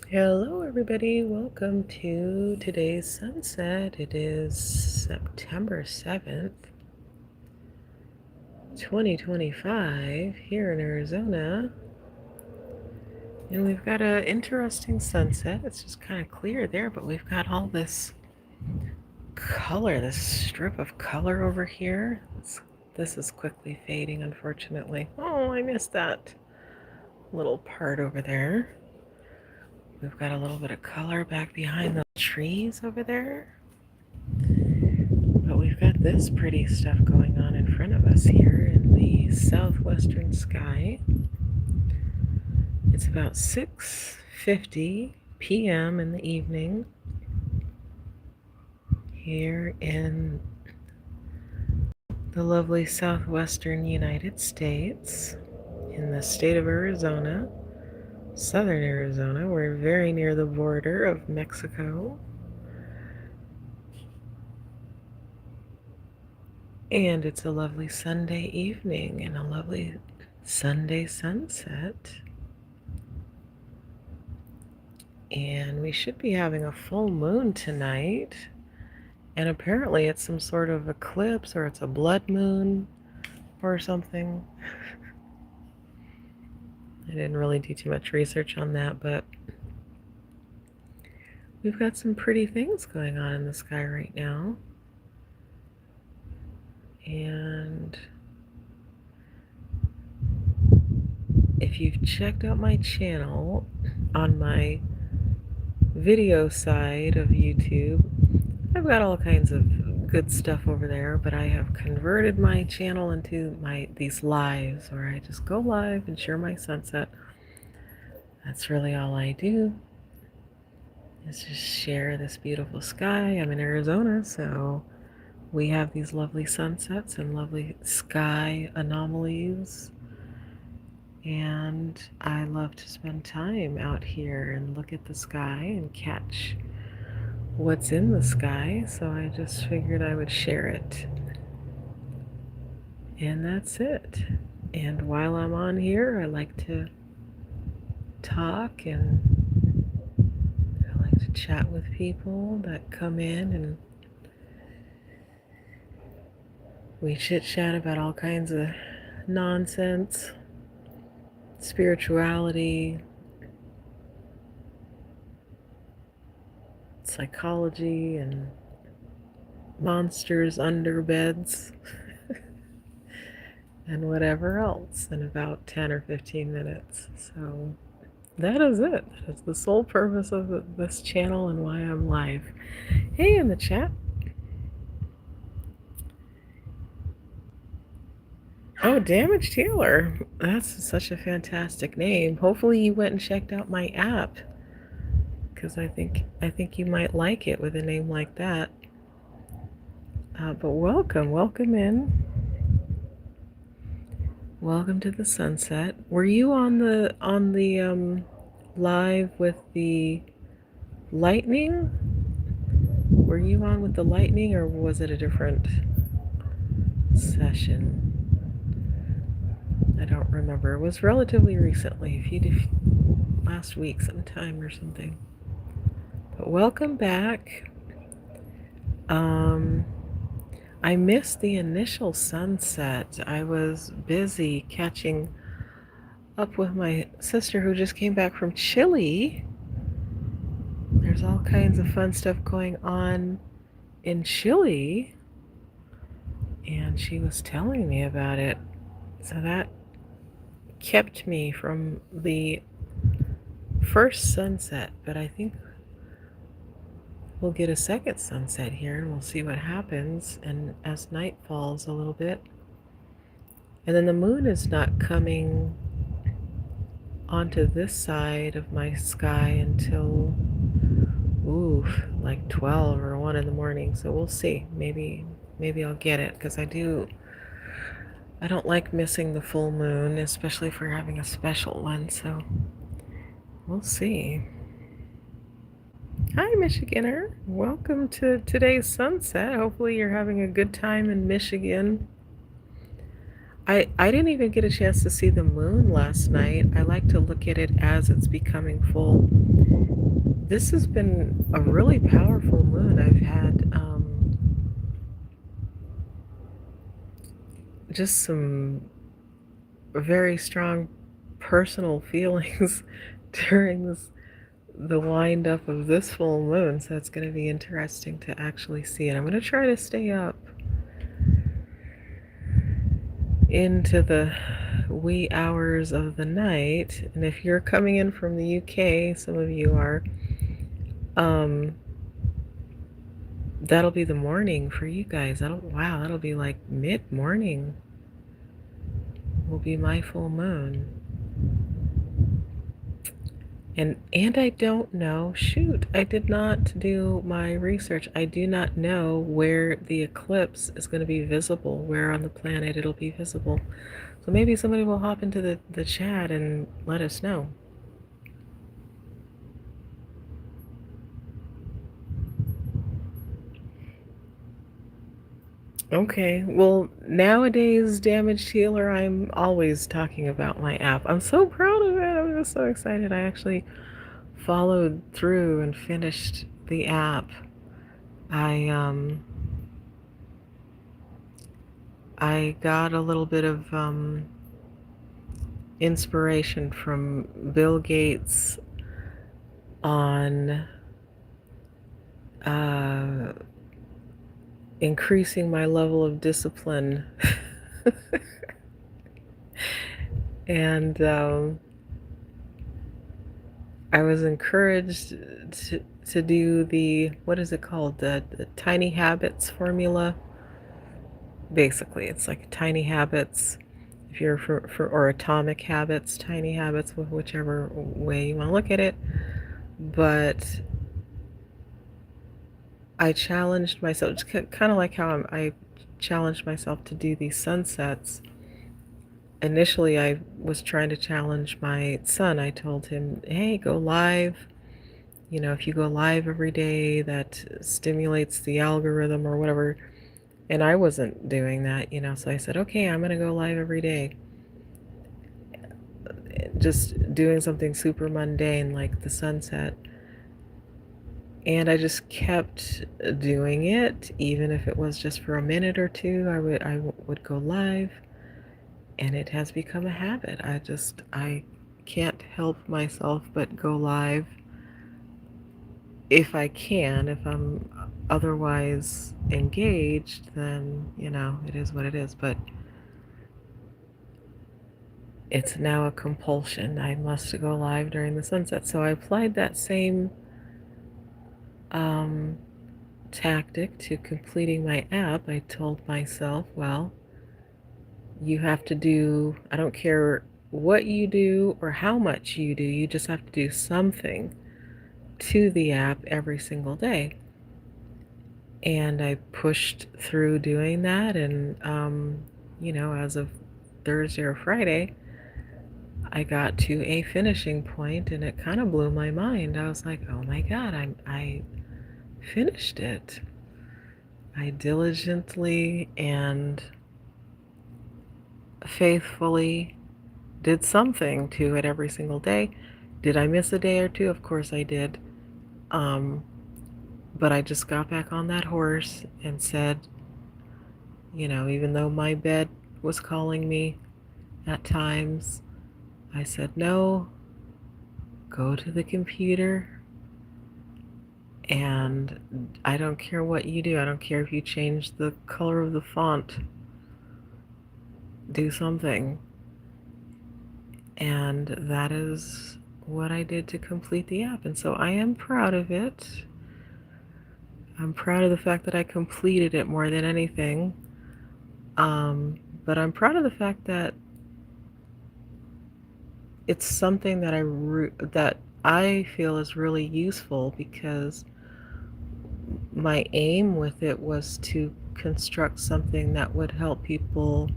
Hello, everybody. Welcome to today's sunset. It is September 7th, 2025, here in Arizona. And we've got an interesting sunset. It's just kind of clear there, but we've got all this color, this strip of color over here. This is quickly fading, unfortunately. Oh, I missed that little part over there. We've got a little bit of color back behind the trees over there. But we've got this pretty stuff going on in front of us here in the southwestern sky. It's about 6:50 p.m. in the evening here in the lovely southwestern United States, in the state of Arizona, southern Arizona. We're very near the border of Mexico. And it's a lovely Sunday evening and a lovely Sunday sunset. And we should be having a full moon tonight. And apparently it's some sort of eclipse, or it's a blood moon or something. I didn't really do too much research on that, but we've got some pretty things going on in the sky right now. And if you've checked out my channel on my video side of YouTube, I've got all kinds of good stuff over there, but I have converted my channel into these lives where I just go live and share my sunset. That's really all I do, is just share this beautiful sky. I'm in Arizona, so we have these lovely sunsets and lovely sky anomalies. And I love to spend time out here and look at the sky and catch what's in the sky, so I just figured I would share it. And that's it. And while I'm on here, I like to talk and I like to chat with people that come in, and we chit chat about all kinds of nonsense, spirituality, psychology, and monsters under beds and whatever else in about 10 or 15 minutes. So that is it. That is the sole purpose of this channel and why I'm live. Hey, in the chat. Oh, Damage Taylor. That's such a fantastic name. Hopefully you went and checked out my app, because I think you might like it with a name like that. But welcome in. Welcome to the sunset. Were you on the live with the lightning? Were you on with the lightning, or was it a different session? I don't remember. It was relatively recently, last week sometime or something. But welcome back. I missed the initial sunset. I was busy catching up with my sister, who just came back from Chile. There's all kinds of fun stuff going on in Chile, and she was telling me about it. So that kept me from the first sunset, but I think we'll get a second sunset here, and we'll see what happens. And as night falls a little bit, and then the moon is not coming onto this side of my sky until like 12 or 1 in the morning. So we'll see. Maybe I'll get it, because I don't like missing the full moon, especially if we're having a special one. So we'll see. Hi, Michiganer. Welcome to today's sunset. Hopefully you're having a good time in Michigan. I didn't even get a chance to see the moon last night. I like to look at it as it's becoming full. This has been a really powerful moon. I've had just some very strong personal feelings during the wind up of this full moon, so it's going to be interesting to actually see it. I'm going to try to stay up into the wee hours of the night. And if you're coming in from the UK, some of you are, um, that'll be the morning for you guys. That'll be like mid-morning will be my full moon. And I don't know, shoot, I did not do my research. I do not know where the eclipse is going to be visible, where on the planet it'll be visible. So maybe somebody will hop into the chat and let us know. Okay, well, nowadays, Damaged Healer, I'm always talking about my app. I'm so proud of it. I'm just so excited. I actually followed through and finished the app. I I got a little bit of inspiration from Bill Gates on uh, increasing my level of discipline. And I was encouraged to do the, what is it called? The Tiny Habits formula. Basically, it's like Tiny Habits. If you're or Atomic Habits, Tiny Habits, whichever way you want to look at it. But I challenged myself, it's kind of like how I challenged myself to do these sunsets. Initially, I was trying to challenge my son. I told him, hey, go live. You know, if you go live every day, that stimulates the algorithm or whatever. And I wasn't doing that, you know, so I said, okay, I'm going to go live every day. Just doing something super mundane like the sunset. And I just kept doing it, even if it was just for a minute or two. I would go live, and it has become a habit. I can't help myself but go live if I can. If I'm otherwise engaged, then, you know, it is what it is. But it's now a compulsion. I must go live during the sunset. So I applied that same um, tactic to completing my app. I told myself, well, you have to do, I don't care what you do or how much you do, you just have to do something to the app every single day. And I pushed through doing that. And, you know, as of Thursday or Friday, I got to a finishing point, and it kind of blew my mind. I was like, oh my God, I finished it. I diligently and faithfully did something to it every single day. Did I miss a day or two? Of course I did. Um, but I just got back on that horse and said, you know, even though my bed was calling me at times, I said, no, go to the computer, and I don't care what you do. I don't care if you change the color of the font. Do something. And that is what I did to complete the app. And so I am proud of it. I'm proud of the fact that I completed it more than anything. But I'm proud of the fact that it's something that I feel is really useful, because my aim with it was to construct something that would help people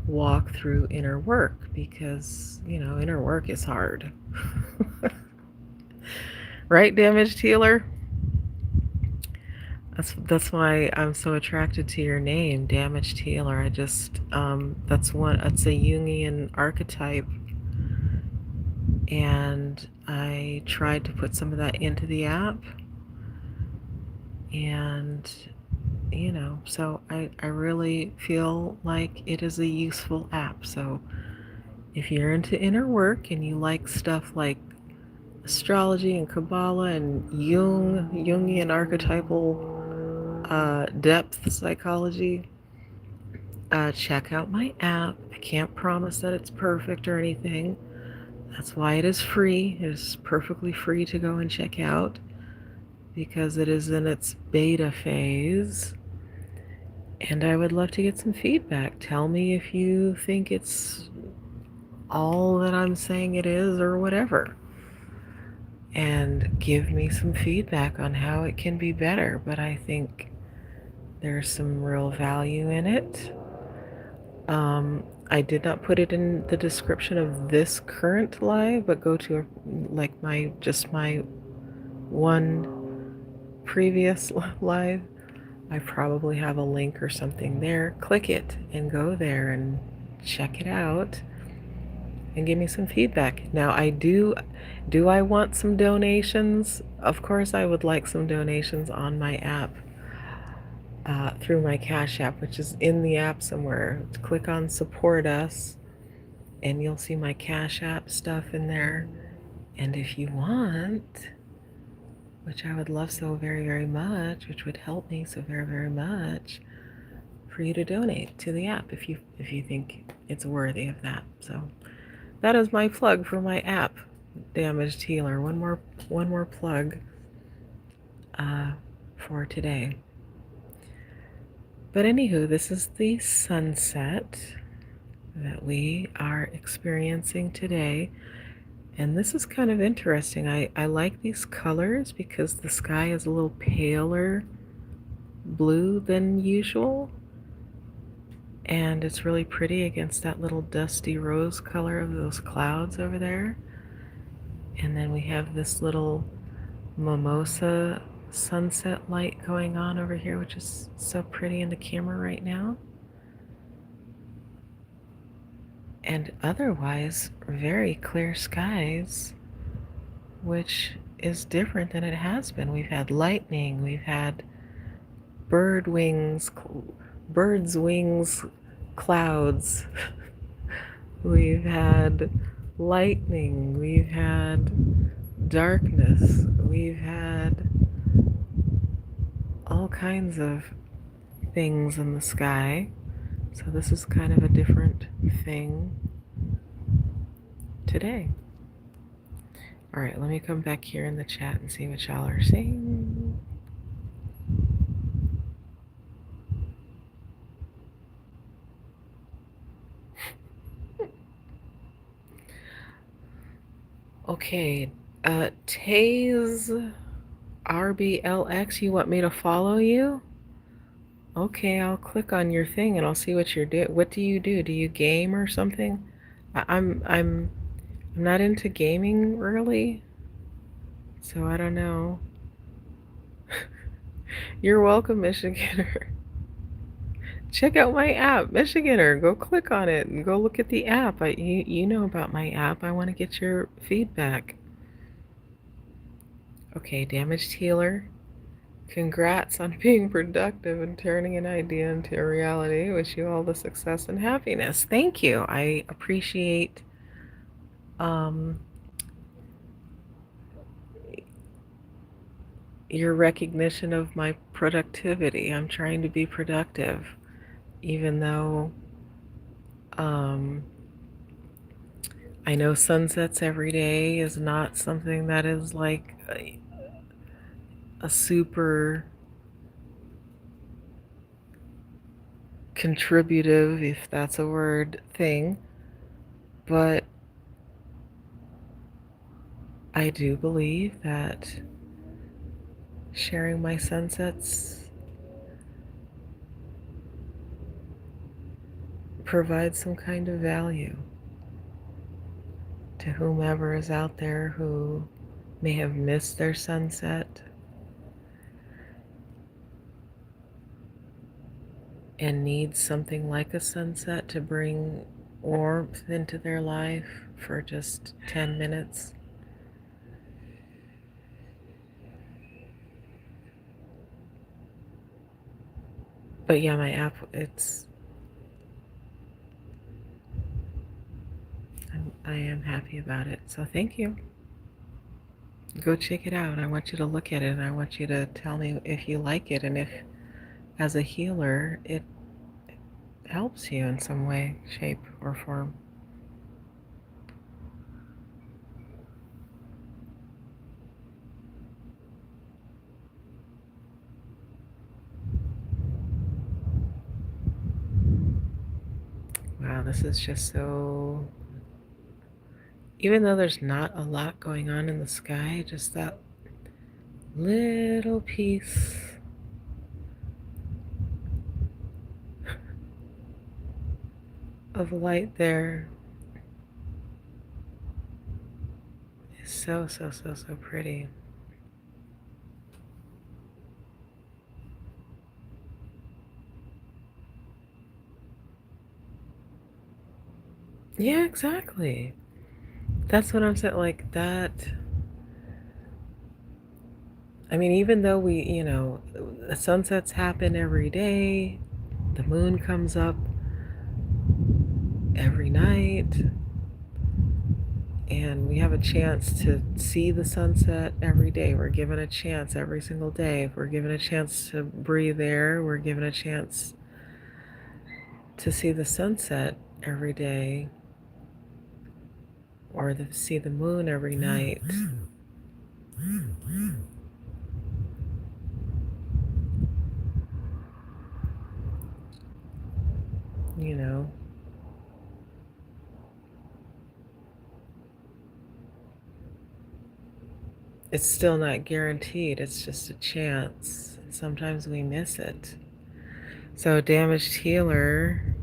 walk through inner work, because, you know, inner work is hard. Right, Damaged Healer? That's why I'm so attracted to your name, Damaged Healer. I just it's a Jungian archetype, and I tried to put some of that into the app, and so I really feel like it is a useful app. So if you're into inner work and you like stuff like astrology and Kabbalah and Jungian archetypal depth psychology, check out my app. I can't promise that it's perfect or anything. That's why it is free. It is perfectly free to go and check out because it is in its beta phase. And I would love to get some feedback. Tell me if you think it's all that I'm saying it is or whatever. And give me some feedback on how it can be better. But I think there's some real value in it. I did not put it in the description of this current live, but go to like my one previous live. I probably have a link or something there. Click it and go there and check it out and give me some feedback. Now do I want some donations? Of course I would like some donations on my app. Through my Cash App, which is in the app somewhere. Click on support us and you'll see my Cash App stuff in there. And if you want, which I would love so very, very much, which would help me so very, very much, for you to donate to the app if you think it's worthy of that. So that is my plug for my app, Damaged Healer. One more plug for today. But anywho, this is the sunset that we are experiencing today. And this is kind of interesting. I like these colors because the sky is a little paler blue than usual. And it's really pretty against that little dusty rose color of those clouds over there. And then we have this little mimosa sunset light going on over here, which is so pretty in the camera right now. And otherwise, very clear skies, which is different than it has been. We've had lightning, we've had birds' wings clouds. We've had lightning, we've had darkness, we've had all kinds of things in the sky. So this is kind of a different thing today. All right, let me come back here in the chat and see what y'all are saying. Okay, Taze RBLX, you want me to follow you? Okay, I'll click on your thing and I'll see what you're doing. What do you do? Do you game or something? I'm not into gaming really, so I don't know. You're welcome, Michiganer. Check out my app, Michiganer. Go click on it and go look at the app. You know about my app. I want to get your feedback. Okay, Damaged Healer. Congrats on being productive and turning an idea into a reality. Wish you all the success and happiness. Thank you. I appreciate your recognition of my productivity. I'm trying to be productive, even though I know sunsets every day is not something that is like a super contributive, if that's a word, thing. But I do believe that sharing my sunsets provides some kind of value to whomever is out there who may have missed their sunset. and need something like a sunset to bring warmth into their life for just 10 minutes. But yeah, my app, I am happy about it. So thank you. Go check it out. I want you to look at it and I want you to tell me if you like it and if, as a healer, it helps you in some way, shape, or form. Wow, this is just so. Even though there's not a lot going on in the sky, just that little piece of light there is so, so, so, so pretty. Yeah, exactly. That's what I'm saying. Like that. I mean, even though the sunsets happen every day, the moon comes up every night, and we have a chance to see the sunset every day. We're given a chance every single day. If we're given a chance to breathe air, we're given a chance to see the sunset every day or see the moon every night. You know, it's still not guaranteed, it's just a chance. Sometimes we miss it. So, damaged healer,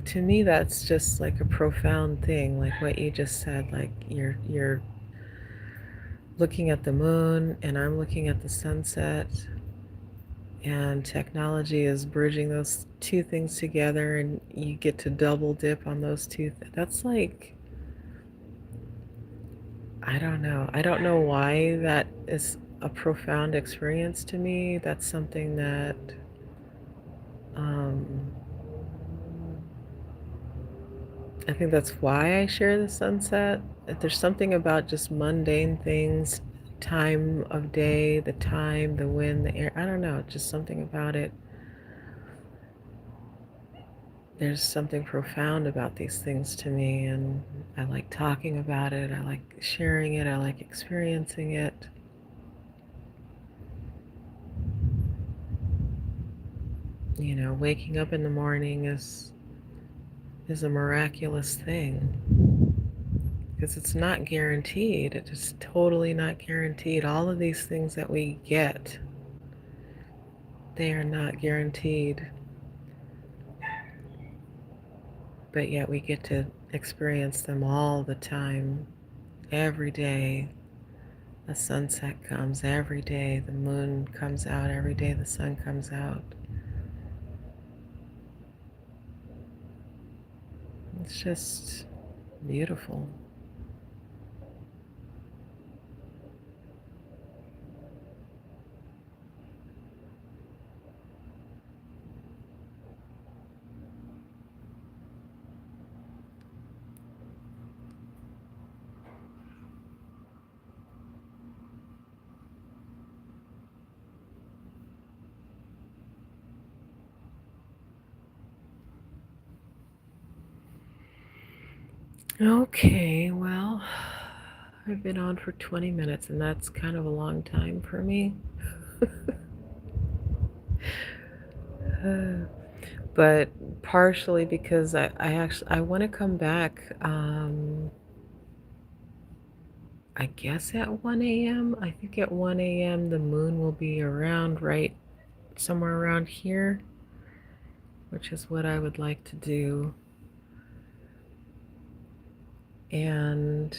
to me that's just like a profound thing, like what you just said. Like you're looking at the moon and I'm looking at the sunset, and technology is bridging those two things together, and you get to double dip on those two. That's like, I don't know. I don't know why that is a profound experience to me. That's something that um, I think that's why I share the sunset. There's something about just mundane things, time of day, the time, the wind, the air. I don't know, just something about it. There's something profound about these things to me, and I like talking about it. I like sharing it. I like experiencing it. Waking up in the morning is a miraculous thing because it's not guaranteed. It is totally not guaranteed. All of these things that we get, they are not guaranteed, but yet we get to experience them all the time, every day. The sunset comes every day, the moon comes out every day, the sun comes out. It's just beautiful. Okay, well, I've been on for 20 minutes, and that's kind of a long time for me. But partially because I want to come back. I guess at 1 a.m. I think at 1 a.m. the moon will be around right somewhere around here, which is what I would like to do. And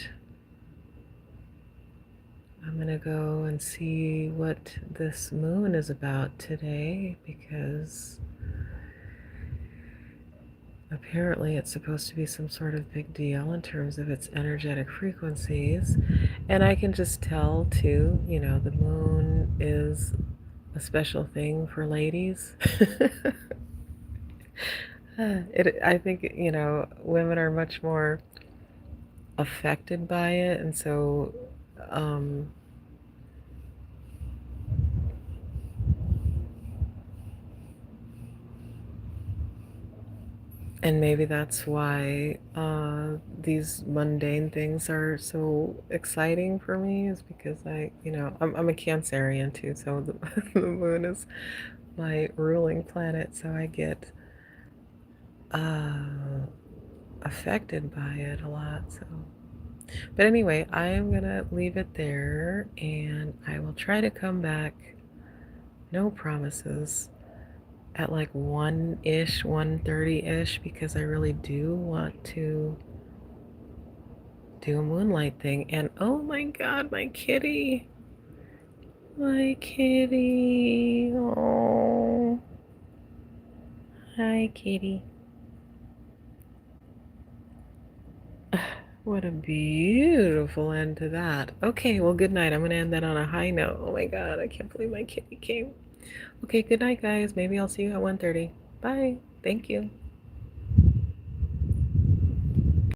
I'm gonna go and see what this moon is about today because apparently it's supposed to be some sort of big deal in terms of its energetic frequencies. And I can just tell too, the moon is a special thing for ladies. I think, women are much more affected by it. And so, um, and maybe that's why these mundane things are so exciting for me, is because I'm a Cancerian too, so the moon is my ruling planet, so I get uh, affected by it a lot. So, but anyway, I am gonna leave it there, and I will try to come back. No promises. At like 1-ish, 1:30-ish, because I really do want to do a moonlight thing. And oh my god, my kitty. My kitty. Oh. Hi, kitty. What a beautiful end to that. Okay, well, good night. I'm going to end that on a high note. Oh my god, I can't believe my kitty came. Okay, good night, guys. Maybe I'll see you at 1:30. Bye. Thank you.